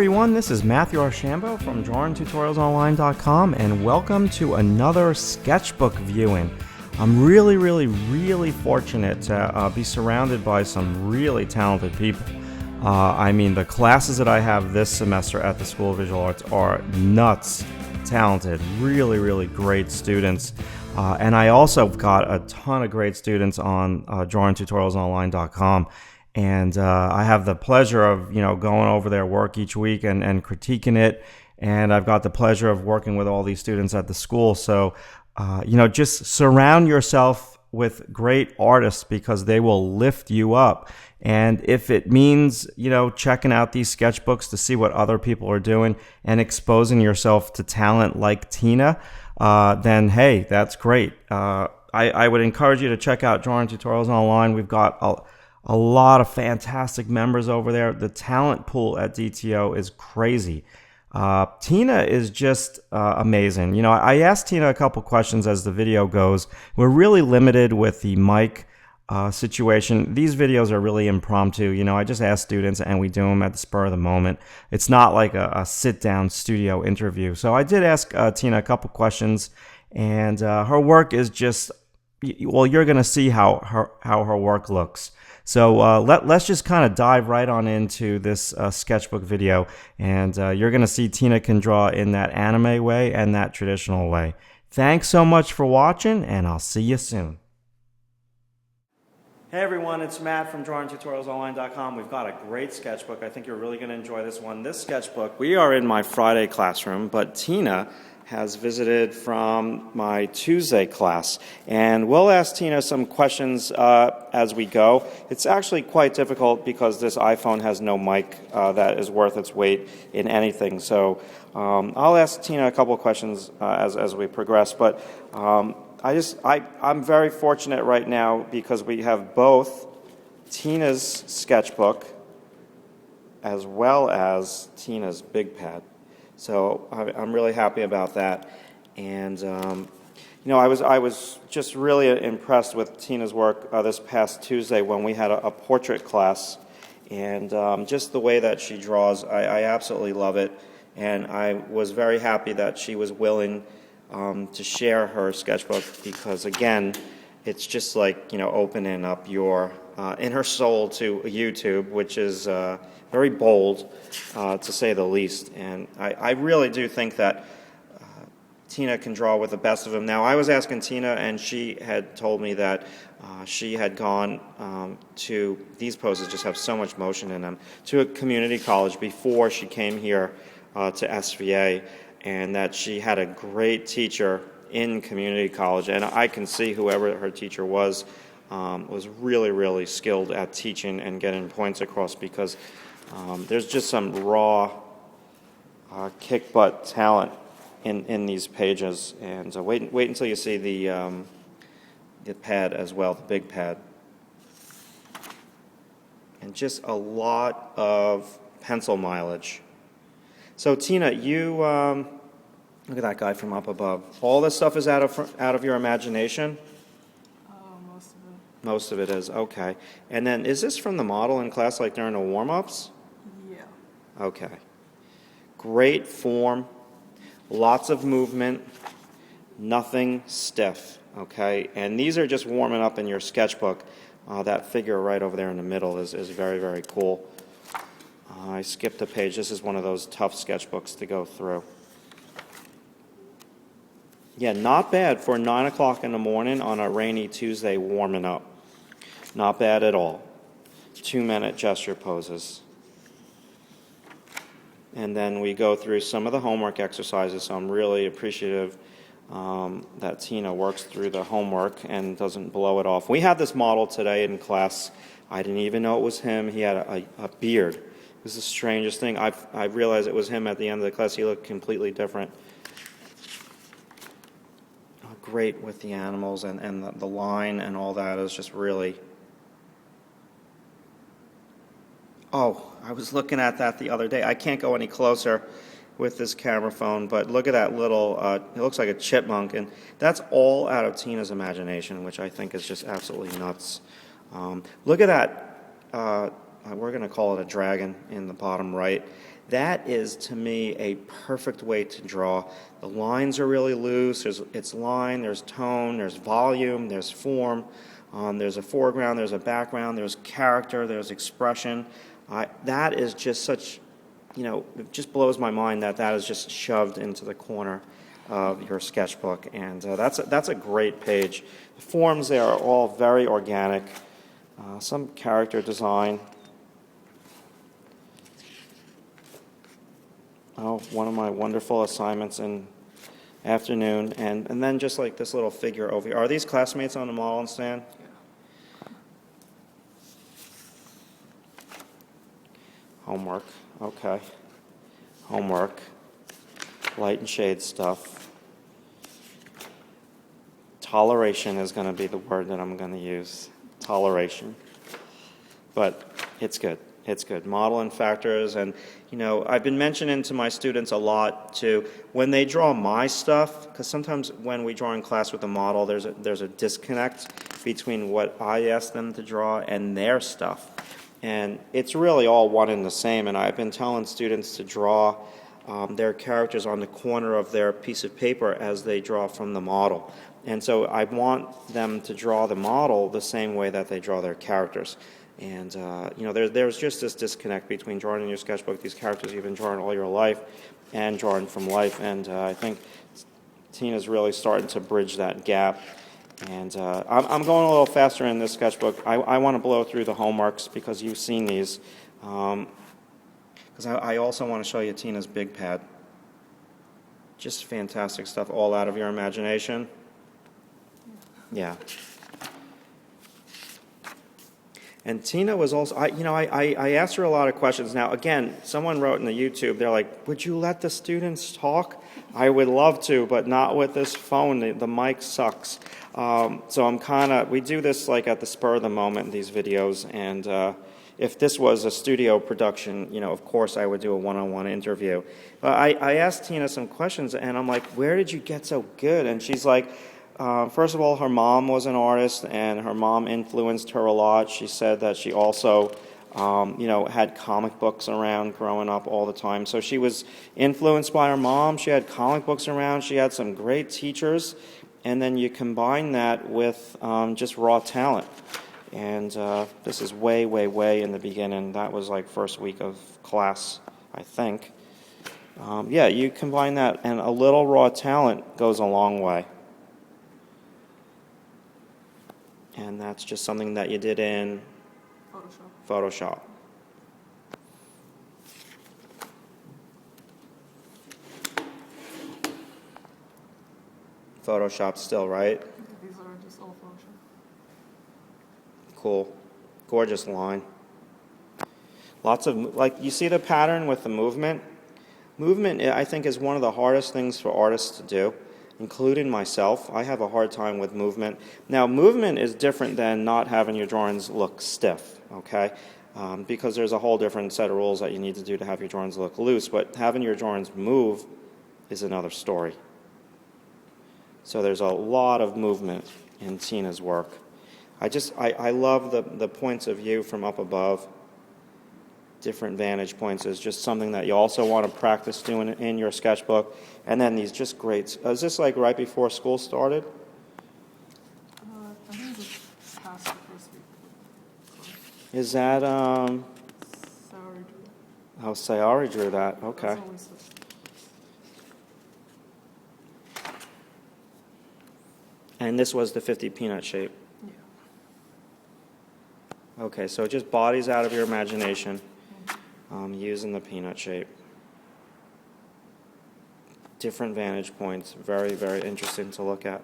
everyone, this is Matthew Archambault from DrawingTutorialsOnline.com, and welcome to another sketchbook viewing. I'm really fortunate to be surrounded by some really talented people. The classes that I have this semester at the School of Visual Arts are nuts talented, really great students. And I also got a ton of great students on DrawingTutorialsOnline.com. And I have the pleasure of, going over their work each week and critiquing it. And I've got the pleasure of working with all these students at the school. So, just surround yourself with great artists because they will lift you up. And if it means, checking out these sketchbooks to see what other people are doing and exposing yourself to talent like Tina, then hey, that's great. I would encourage you to check out Drawing Tutorials Online. We've got a lot of fantastic members over there. The talent pool at DTO is crazy. Tina is just amazing. I asked Tina a couple questions as the video goes. We're really limited with the mic situation. These videos are really impromptu. I just ask students and we do them at the spur of the moment. It's not like a sit-down studio interview. So I did ask Tina a couple questions, and her work is just, well, you're going to see how her work looks. So let's just kind of dive right on into this sketchbook video, and you're going to see Tina can draw in that anime way and that traditional way. Thanks so much for watching, and I'll see you soon. Hey everyone, it's Matt from DrawingTutorialsOnline.com. We've got a great sketchbook. I think you're really going to enjoy this one. This sketchbook, we are in my Friday classroom, but Tina has visited from my Tuesday class, and we'll ask Tina some questions as we go. It's actually quite difficult because this iPhone has no mic that is worth its weight in anything. So I'll ask Tina a couple of questions as we progress, but I'm very fortunate right now because we have both Tina's sketchbook as well as Tina's big pad. So I'm really happy about that. And, I was just really impressed with Tina's work this past Tuesday when we had a portrait class. And just the way that she draws, I absolutely love it. And I was very happy that she was willing to share her sketchbook because, again, it's just like, opening up your inner soul to YouTube, which is very bold, to say the least. And I really do think that Tina can draw with the best of them. Now, I was asking Tina, and she had told me that she had gone to, these poses just have so much motion in them, to a community college before she came here to SVA, and that she had a great teacher in community college. And I can see whoever her teacher was really skilled at teaching and getting points across because there's just some raw kick-butt talent in these pages. And wait until you see the pad as well, the big pad. And just a lot of pencil mileage. So Tina, you look at that guy from up above. All this stuff is out of your imagination? Most of it. Most of it is, okay. And then is this from the model in class, like during the warm-ups? Yeah. Okay. Great form, lots of movement, nothing stiff, okay? And these are just warming up in your sketchbook. That figure right over there in the middle is very cool. I skipped a page. This is one of those tough sketchbooks to go through. Yeah, not bad for 9 o'clock in the morning on a rainy Tuesday warming up. Not bad at all. 2-minute gesture poses. And then we go through some of the homework exercises, so I'm really appreciative that Tina works through the homework and doesn't blow it off. We had this model today in class. I didn't even know it was him. He had a beard. It was the strangest thing. I realized it was him at the end of the class. He looked completely different. Great with the animals and the line and all that is just really... Oh, I was looking at that the other day. I can't go any closer with this camera phone, but look at that little, it looks like a chipmunk, and that's all out of Tina's imagination, which I think is just absolutely nuts. Look at that, we're going to call it a dragon in the bottom right. That is, to me, a perfect way to draw. The lines are really loose. It's line, there's tone, there's volume, there's form. There's a foreground, there's a background, there's character, there's expression. That is just such, it just blows my mind that that is just shoved into the corner of your sketchbook. And that's a great page. The forms there are all very organic. Some character design. Oh, one of my wonderful assignments in afternoon. And then just like this little figure over here. Are these classmates on the model and stand? Homework, okay. Homework, light and shade stuff. Toleration is going to be the word that I'm going to use. Toleration. But it's good. It's good. Model and factors. And, I've been mentioning to my students a lot too, when they draw my stuff, because sometimes when we draw in class with a model, there's a disconnect between what I ask them to draw and their stuff. And it's really all one and the same. And I've been telling students to draw their characters on the corner of their piece of paper as they draw from the model. And so I want them to draw the model the same way that they draw their characters. And, there's just this disconnect between drawing in your sketchbook, these characters you've been drawing all your life, and drawing from life. And I think Tina's really starting to bridge that gap. And I'm going a little faster in this sketchbook. I want to blow through the homeworks because you've seen these. Because I also want to show you Tina's big pad. Just fantastic stuff, all out of your imagination. Yeah. And Tina was also, I asked her a lot of questions. Now, again, someone wrote in the YouTube, they're like, would you let the students talk? I would love to, but not with this phone. The mic sucks. So we do this like at the spur of the moment in these videos. And if this was a studio production, of course I would do a one-on-one interview. But I asked Tina some questions, and I'm like, where did you get so good? And she's like, first of all, her mom was an artist, and her mom influenced her a lot. She said that she also, had comic books around growing up all the time. So she was influenced by her mom. She had comic books around. She had some great teachers. And then you combine that with just raw talent. And this is way, way, way in the beginning. That was like first week of class, I think. You combine that, and a little raw talent goes a long way. And that's just something that you did in Photoshop. Photoshop still, right? These are just all Photoshop. Cool. Gorgeous line. Lots of, you see the pattern with the movement? Movement, I think, is one of the hardest things for artists to do, including myself. I have a hard time with movement. Now, movement is different than not having your drawings look stiff, okay? Because there's a whole different set of rules that you need to do to have your drawings look loose, but having your drawings move is another story. So there's a lot of movement in Tina's work. I love the points of view from up above. Different vantage points is just something that you also want to practice doing in your sketchbook. And then these just great. Is this like right before school started? I think it's past the first week. Is that Sayori drew that. Oh, Sayori drew that. Okay. That's always the- And this was the 50 peanut shape. Yeah. Okay, so just bodies out of your imagination, using the peanut shape. Different vantage points, very, very interesting to look at.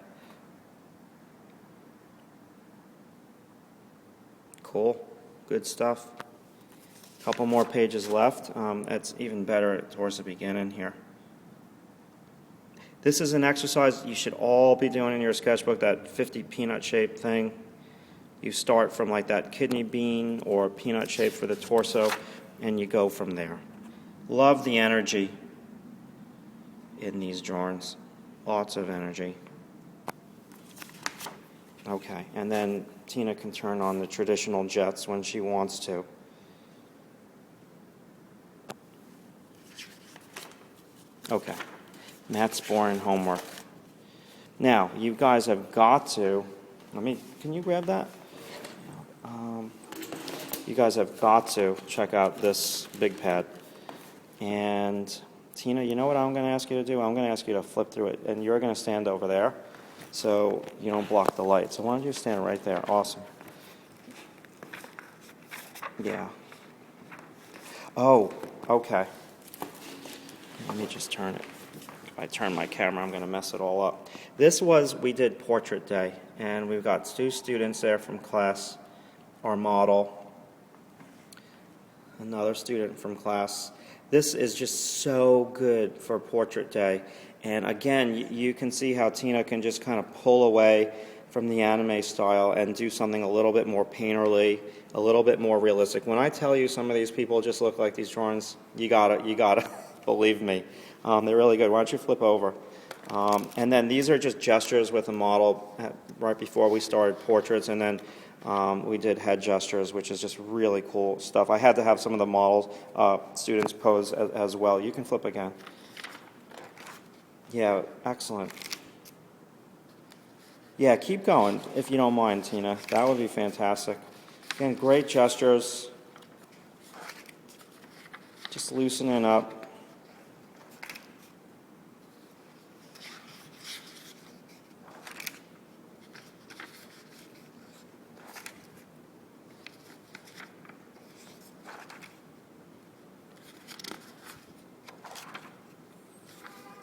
Cool, good stuff. A couple more pages left. It's even better towards the beginning here. This is an exercise you should all be doing in your sketchbook, that 50 peanut shape thing. You start from like that kidney bean or peanut shape for the torso, and you go from there. Love the energy in these drawings. Lots of energy. Okay, and then Tina can turn on the traditional jets when she wants to. Okay. Matt's boring homework. Now, you guys have got to, can you grab that? You guys have got to check out this big pad. And Tina, you know what I'm going to ask you to do? I'm going to ask you to flip through it, and you're going to stand over there so you don't block the light. So why don't you stand right there? Awesome. Yeah. Oh, okay. Let me just turn it. If I turn my camera, I'm going to mess it all up. We did Portrait Day, and we've got 2 students there from class, our model, another student from class. This is just so good for Portrait Day. And again, you can see how Tina can just kind of pull away from the anime style and do something a little bit more painterly, a little bit more realistic. When I tell you some of these people just look like these drawings, you gotta believe me. They're really good. Why don't you flip over? And then these are just gestures with a model right before we started portraits, and then we did head gestures, which is just really cool stuff. I had to have some of the models, students pose as well. You can flip again. Yeah, excellent. Yeah, keep going, if you don't mind, Tina. That would be fantastic. Again, great gestures. Just loosening up.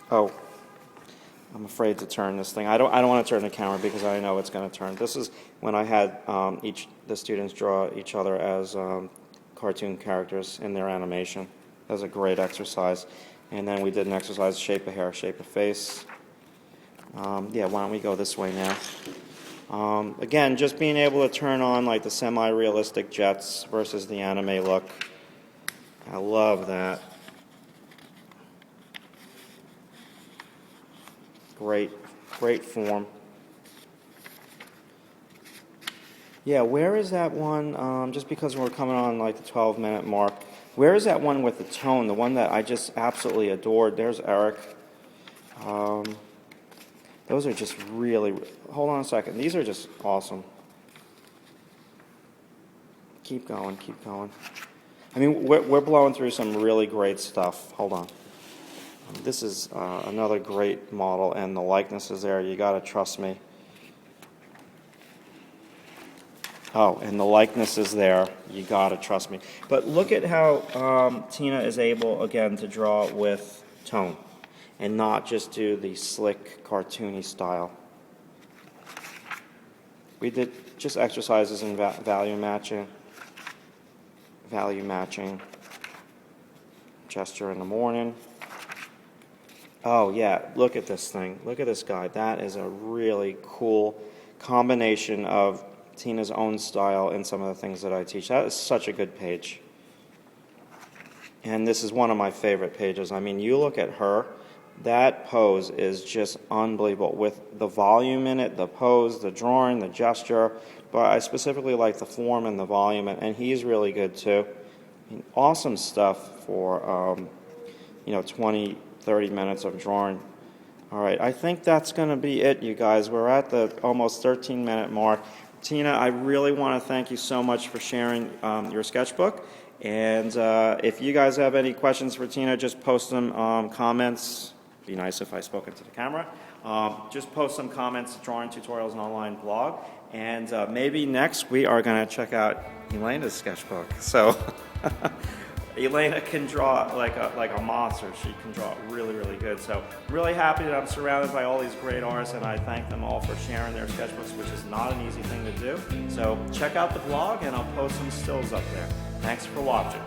Oh, I'm afraid to turn this thing. I don't want to turn the camera because I know it's going to turn. This is when I had the students draw each other as cartoon characters in their animation. That was a great exercise. And then we did an exercise, shape of hair, shape of face. Yeah, why don't we go this way now? Again, just being able to turn on like the semi-realistic jets versus the anime look. I love that. Great form. Yeah, where is that one, just because we're coming on like the 12-minute mark, where is that one with the tone, the one that I just absolutely adored? There's Eric. Those are just really, hold on a second, these are just awesome. Keep going, keep going. I mean, we're blowing through some really great stuff. Hold on. This is another great model, and the likeness is there. You got to trust me. Oh, and the likeness is there. You got to trust me. But look at how Tina is able, again, to draw with tone and not just do the slick, cartoony style. We did just exercises in value matching, gesture in the morning. Oh, yeah, look at this thing. Look at this guy. That is a really cool combination of Tina's own style and some of the things that I teach. That is such a good page. And this is one of my favorite pages. I mean, you look at her, that pose is just unbelievable with the volume in it, the pose, the drawing, the gesture. But I specifically like the form and the volume, and he's really good too. I mean, awesome stuff for, 20, 30 minutes of drawing. All right, I think that's going to be it, you guys. We're at the almost 13-minute mark. Tina, I really want to thank you so much for sharing your sketchbook. And if you guys have any questions for Tina, just post them comments. Be nice if I spoke into the camera. Just post some comments, Drawing Tutorials and Online blog. And maybe next we are going to check out Elena's sketchbook. So Elena can draw like a monster. She can draw really, really good. So really happy that I'm surrounded by all these great artists, and I thank them all for sharing their sketchbooks, which is not an easy thing to do. So check out the blog, and I'll post some stills up there. Thanks for watching.